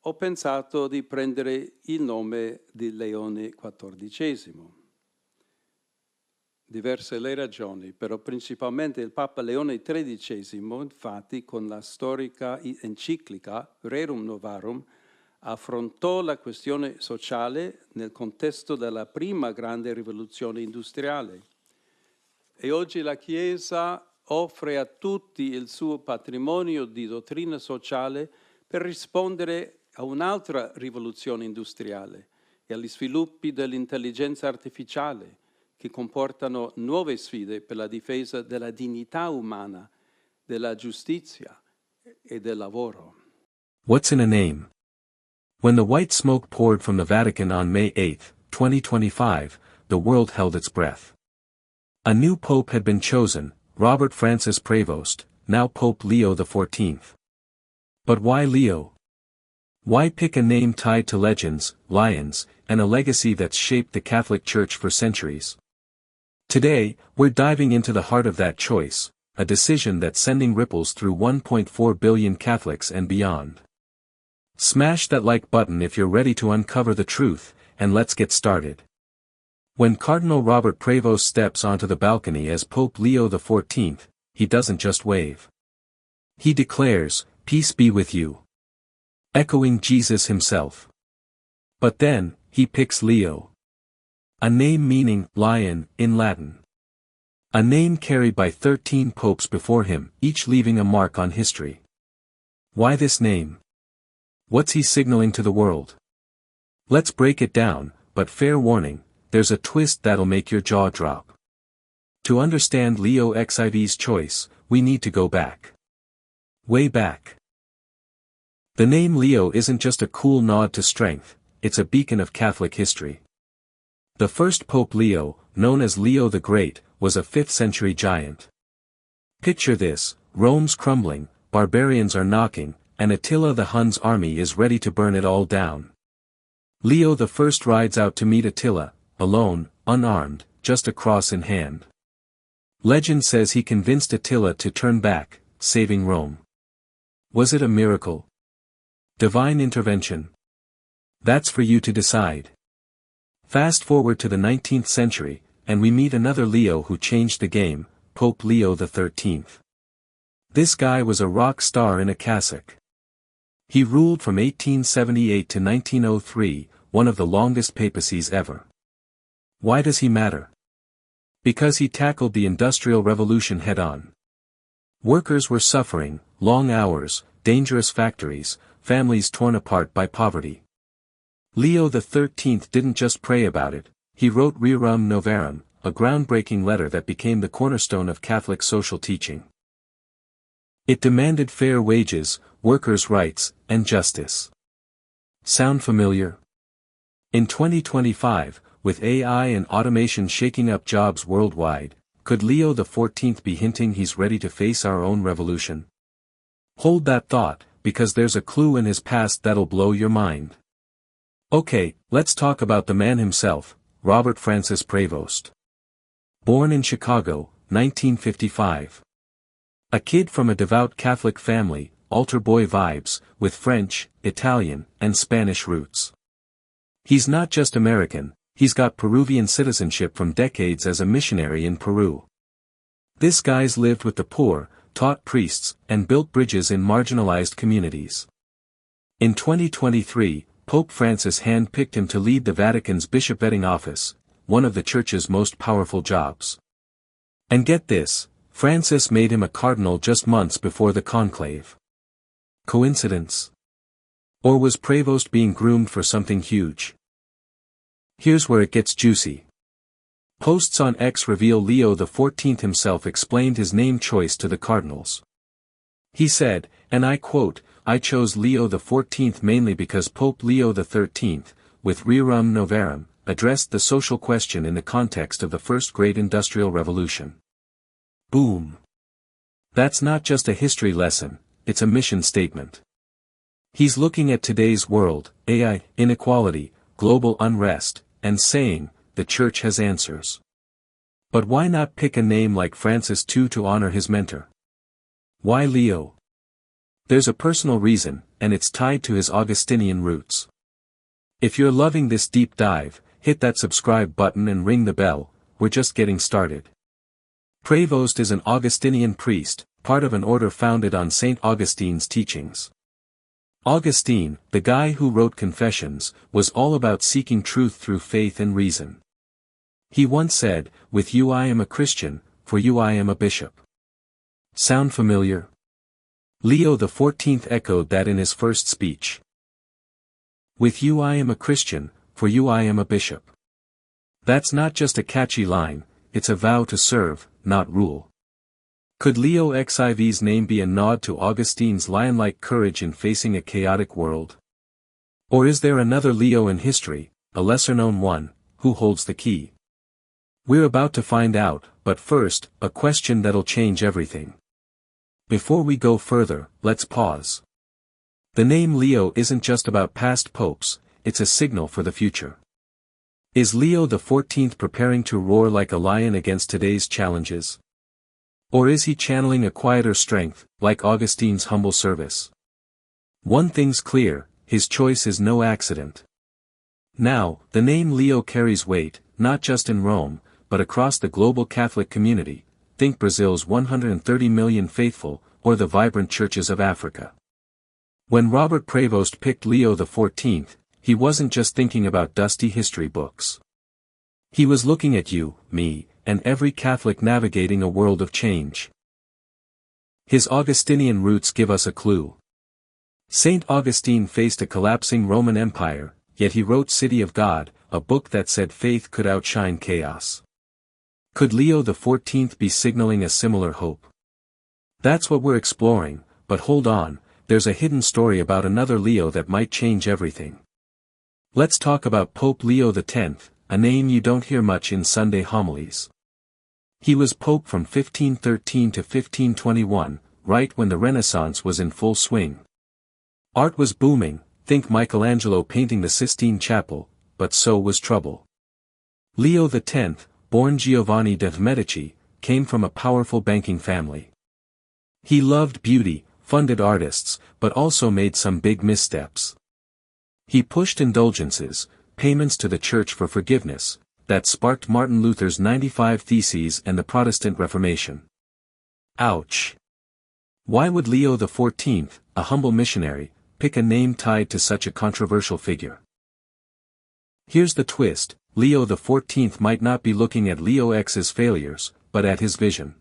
ho pensato di prendere il nome di Leone XIV. Diverse le ragioni, però principalmente il Papa Leone XIII, infatti, con la storica enciclica Rerum Novarum, affrontò la questione sociale nel contesto della prima grande rivoluzione industriale. E oggi la Chiesa offre a tutti il suo patrimonio di dottrina sociale per rispondere a un'altra rivoluzione industriale e agli sviluppi dell'intelligenza artificiale, che comportano nuove sfide per la difesa della dignità umana, della giustizia e del lavoro. What's in a name? When the white smoke poured from the Vatican on May 8, 2025, the world held its breath. A new pope had been chosen, Robert Francis Prevost, now Pope Leo XIV. But why Leo? Why pick a name tied to legends, lions, and a legacy that's shaped the Catholic Church for centuries? Today, we're diving into the heart of that choice, a decision that's sending ripples through 1.4 billion Catholics and beyond. Smash that like button if you're ready to uncover the truth, and let's get started. When Cardinal Robert Prevost steps onto the balcony as Pope Leo XIV, he doesn't just wave. He declares, "Peace be with you," echoing Jesus himself. But then, he picks Leo. A name meaning lion in Latin. A name carried by 13 popes before him, each leaving a mark on history. Why this name? What's he signaling to the world? Let's break it down, but fair warning, there's a twist that'll make your jaw drop. To understand Leo XIV's choice, we need to go back. Way back. The name Leo isn't just a cool nod to strength, it's a beacon of Catholic history. The first Pope Leo, known as Leo the Great, was a 5th century giant. Picture this, Rome's crumbling, barbarians are knocking, and Attila the Hun's army is ready to burn it all down. Leo I rides out to meet Attila, alone, unarmed, just a cross in hand. Legend says he convinced Attila to turn back, saving Rome. Was it a miracle? Divine intervention? That's for you to decide. Fast forward to the 19th century, and we meet another Leo who changed the game, Pope Leo XIII. This guy was a rock star in a cassock. He ruled from 1878 to 1903, one of the longest papacies ever. Why does he matter? Because he tackled the Industrial Revolution head-on. Workers were suffering, long hours, dangerous factories, families torn apart by poverty. Leo XIII didn't just pray about it, he wrote Rerum Novarum, a groundbreaking letter that became the cornerstone of Catholic social teaching. It demanded fair wages, workers' rights, and justice. Sound familiar? In 2025, with AI and automation shaking up jobs worldwide, could Leo XIV be hinting he's ready to face our own revolution? Hold that thought, because there's a clue in his past that'll blow your mind. Okay, let's talk about the man himself, Robert Francis Prevost. Born in Chicago, 1955. A kid from a devout Catholic family, altar boy vibes, with French, Italian, and Spanish roots. He's not just American, he's got Peruvian citizenship from decades as a missionary in Peru. This guy's lived with the poor, taught priests, and built bridges in marginalized communities. In 2023, Pope Francis hand-picked him to lead the Vatican's bishop vetting office, one of the Church's most powerful jobs. And get this, Francis made him a cardinal just months before the conclave. Coincidence? Or was Prevost being groomed for something huge? Here's where it gets juicy. Posts on X reveal Leo XIV himself explained his name choice to the cardinals. He said, and I quote, "I chose Leo XIV mainly because Pope Leo XIII, with Rerum Novarum, addressed the social question in the context of the First Great Industrial Revolution." Boom. That's not just a history lesson, it's a mission statement. He's looking at today's world, AI, inequality, global unrest, and saying, the Church has answers. But why not pick a name like Francis II to honor his mentor? Why Leo? There's a personal reason, and it's tied to his Augustinian roots. If you're loving this deep dive, hit that subscribe button and ring the bell, we're just getting started. Prevost is an Augustinian priest, part of an order founded on St. Augustine's teachings. Augustine, the guy who wrote Confessions, was all about seeking truth through faith and reason. He once said, "With you I am a Christian, for you I am a bishop." Sound familiar? Leo XIV echoed that in his first speech. "With you I am a Christian, for you I am a bishop." That's not just a catchy line, it's a vow to serve, not rule. Could Leo XIV's name be a nod to Augustine's lion-like courage in facing a chaotic world? Or is there another Leo in history, a lesser-known one, who holds the key? We're about to find out, but first, a question that'll change everything. Before we go further, let's pause. The name Leo isn't just about past popes, it's a signal for the future. Is Leo XIV preparing to roar like a lion against today's challenges? Or is he channeling a quieter strength, like Augustine's humble service? One thing's clear, his choice is no accident. Now, the name Leo carries weight, not just in Rome, but across the global Catholic community. Think Brazil's 130 million faithful, or the vibrant churches of Africa. When Robert Prevost picked Leo XIV, he wasn't just thinking about dusty history books. He was looking at you, me, and every Catholic navigating a world of change. His Augustinian roots give us a clue. Saint Augustine faced a collapsing Roman Empire, yet he wrote City of God, a book that said faith could outshine chaos. Could Leo XIV be signaling a similar hope? That's what we're exploring, but hold on, there's a hidden story about another Leo that might change everything. Let's talk about Pope Leo X, a name you don't hear much in Sunday homilies. He was Pope from 1513 to 1521, right when the Renaissance was in full swing. Art was booming, think Michelangelo painting the Sistine Chapel, but so was trouble. Leo X, born Giovanni de' Medici, came from a powerful banking family. He loved beauty, funded artists, but also made some big missteps. He pushed indulgences, payments to the Church for forgiveness, that sparked Martin Luther's 95 Theses and the Protestant Reformation. Ouch! Why would Leo XIV, a humble missionary, pick a name tied to such a controversial figure? Here's the twist, Leo XIV might not be looking at Leo X's failures, but at his vision.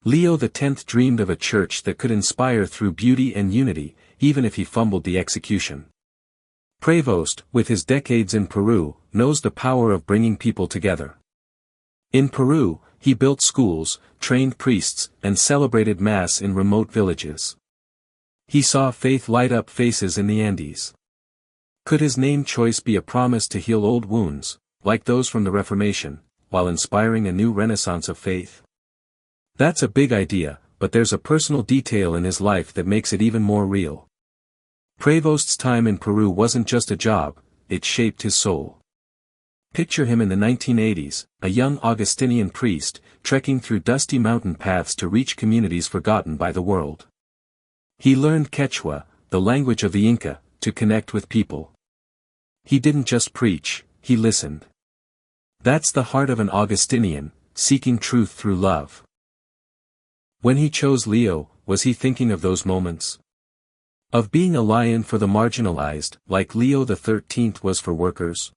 Leo X dreamed of a church that could inspire through beauty and unity, even if he fumbled the execution. Prevost, with his decades in Peru, knows the power of bringing people together. In Peru, he built schools, trained priests, and celebrated Mass in remote villages. He saw faith light up faces in the Andes. Could his name choice be a promise to heal old wounds, like those from the Reformation, while inspiring a new renaissance of faith? That's a big idea, but there's a personal detail in his life that makes it even more real. Prevost's time in Peru wasn't just a job, it shaped his soul. Picture him in the 1980s, a young Augustinian priest, trekking through dusty mountain paths to reach communities forgotten by the world. He learned Quechua, the language of the Inca, to connect with people. He didn't just preach, he listened. That's the heart of an Augustinian, seeking truth through love. When he chose Leo, was he thinking of those moments? Of being a lion for the marginalized, like Leo XIII was for workers?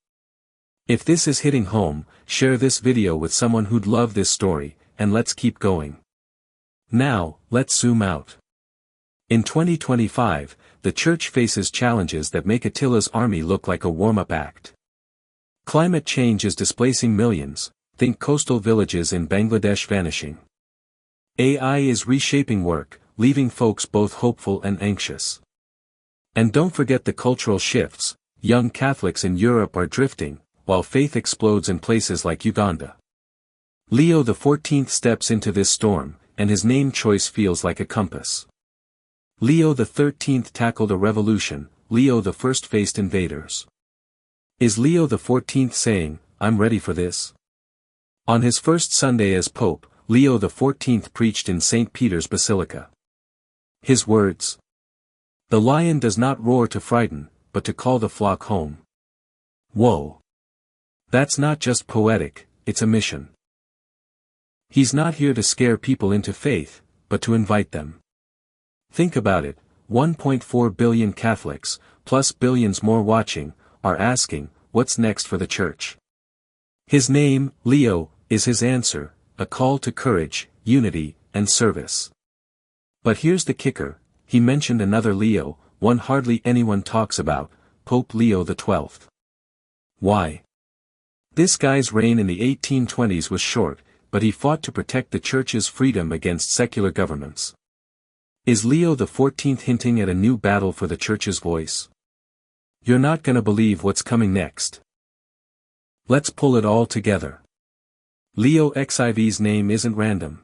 If this is hitting home, share this video with someone who'd love this story, and let's keep going. Now, let's zoom out. In 2025, the Church faces challenges that make Attila's army look like a warm-up act. Climate change is displacing millions, think coastal villages in Bangladesh vanishing. AI is reshaping work, leaving folks both hopeful and anxious. And don't forget the cultural shifts, young Catholics in Europe are drifting, while faith explodes in places like Uganda. Leo XIV steps into this storm, and his name choice feels like a compass. Leo XIII tackled a revolution, Leo I faced invaders. Is Leo XIV saying, "I'm ready for this"? On his first Sunday as Pope, Leo XIV preached in St. Peter's Basilica. His words: The lion does not roar to frighten, but to call the flock home. Whoa! That's not just poetic, it's a mission. He's not here to scare people into faith, but to invite them. Think about it, 1.4 billion Catholics, plus billions more watching, are asking, what's next for the Church? His name, Leo, is his answer, a call to courage, unity, and service. But here's the kicker, he mentioned another Leo, one hardly anyone talks about, Pope Leo XII. Why? This guy's reign in the 1820s was short, but he fought to protect the Church's freedom against secular governments. Is Leo XIV hinting at a new battle for the Church's voice? You're not gonna believe what's coming next. Let's pull it all together. Leo XIV's name isn't random.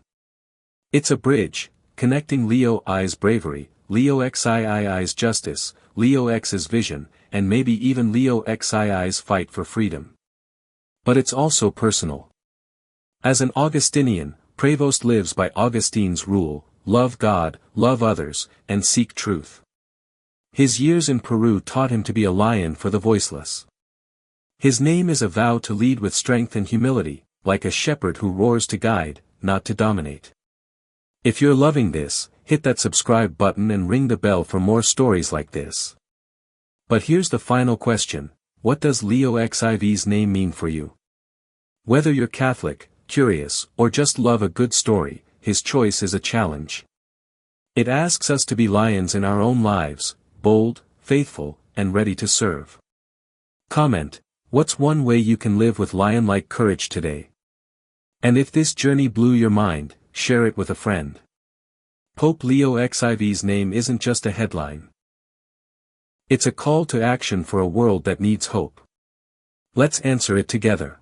It's a bridge, connecting Leo I's bravery, Leo XII's justice, Leo X's vision, and maybe even Leo XII's fight for freedom. But it's also personal. As an Augustinian, Prevost lives by Augustine's rule, love God, love others, and seek truth. His years in Peru taught him to be a lion for the voiceless. His name is a vow to lead with strength and humility, like a shepherd who roars to guide, not to dominate. If you're loving this, hit that subscribe button and ring the bell for more stories like this. But here's the final question, what does Leo XIV's name mean for you? Whether you're Catholic, curious, or just love a good story, his choice is a challenge. It asks us to be lions in our own lives, bold, faithful, and ready to serve. Comment, what's one way you can live with lion-like courage today? And if this journey blew your mind, share it with a friend. Pope Leo XIV's name isn't just a headline. It's a call to action for a world that needs hope. Let's answer it together.